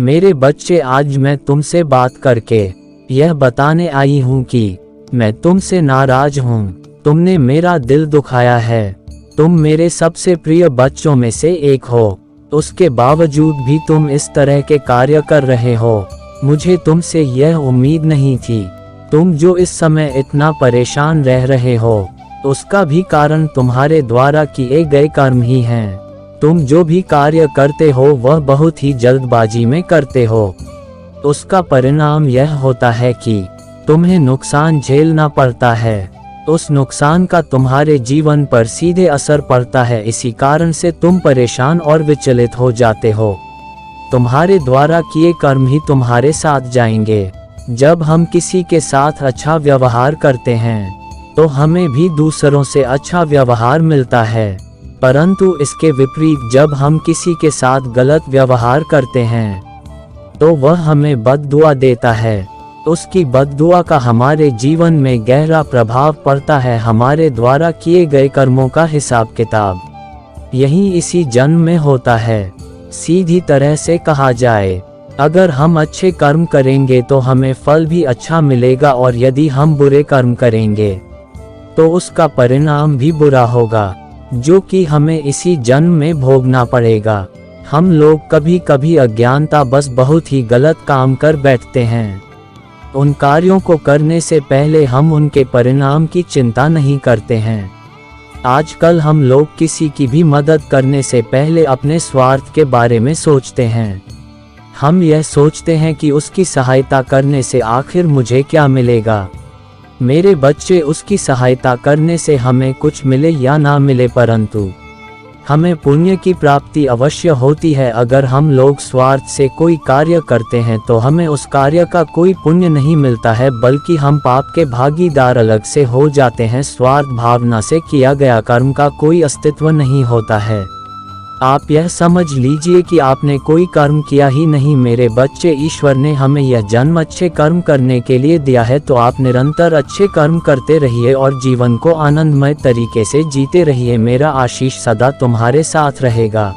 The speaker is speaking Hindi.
मेरे बच्चे, आज मैं तुमसे बात करके यह बताने आई हूँ कि मैं तुमसे नाराज हूँ। तुमने मेरा दिल दुखाया है। तुम मेरे सबसे प्रिय बच्चों में से एक हो, उसके बावजूद भी तुम इस तरह के कार्य कर रहे हो। मुझे तुमसे यह उम्मीद नहीं थी। तुम जो इस समय इतना परेशान रह रहे हो, उसका भी कारण तुम्हारे द्वारा किए गए कर्म ही हैं। तुम जो भी कार्य करते हो वह बहुत ही जल्दबाजी में करते हो। उसका परिणाम यह होता है कि तुम्हें नुकसान झेलना पड़ता है। उस नुकसान का तुम्हारे जीवन पर सीधे असर पड़ता है। इसी कारण से तुम परेशान और विचलित हो जाते हो। तुम्हारे द्वारा किए कर्म ही तुम्हारे साथ जाएंगे। जब हम किसी के साथ अच्छा व्यवहार करते हैं तो हमें भी दूसरों से अच्छा व्यवहार मिलता है, परंतु इसके विपरीत जब हम किसी के साथ गलत व्यवहार करते हैं तो वह हमें बद्दुआ देता है। उसकी बद्दुआ का हमारे जीवन में गहरा प्रभाव पड़ता है। हमारे द्वारा किए गए कर्मों का हिसाब किताब यही इसी जन्म में होता है। सीधी तरह से कहा जाए, अगर हम अच्छे कर्म करेंगे तो हमें फल भी अच्छा मिलेगा, और यदि हम बुरे कर्म करेंगे तो उसका परिणाम भी बुरा होगा, जो कि हमें इसी जन्म में भोगना पड़ेगा। हम लोग कभी कभी अज्ञानतावश बहुत ही गलत काम कर बैठते हैं। उन कार्यों को करने से पहले हम उनके परिणाम की चिंता नहीं करते हैं। आजकल हम लोग किसी की भी मदद करने से पहले अपने स्वार्थ के बारे में सोचते हैं। हम यह सोचते हैं कि उसकी सहायता करने से आखिर मुझे क्या मिलेगा। मेरे बच्चे, उसकी सहायता करने से हमें कुछ मिले या ना मिले, परंतु हमें पुण्य की प्राप्ति अवश्य होती है। अगर हम लोग स्वार्थ से कोई कार्य करते हैं तो हमें उस कार्य का कोई पुण्य नहीं मिलता है, बल्कि हम पाप के भागीदार अलग से हो जाते हैं। स्वार्थ भावना से किया गया कर्म का कोई अस्तित्व नहीं होता है। आप यह समझ लीजिए कि आपने कोई कर्म किया ही नहीं। मेरे बच्चे, ईश्वर ने हमें यह जन्म अच्छे कर्म करने के लिए दिया है, तो आप निरंतर अच्छे कर्म करते रहिए और जीवन को आनंदमय तरीके से जीते रहिए। मेरा आशीष सदा तुम्हारे साथ रहेगा।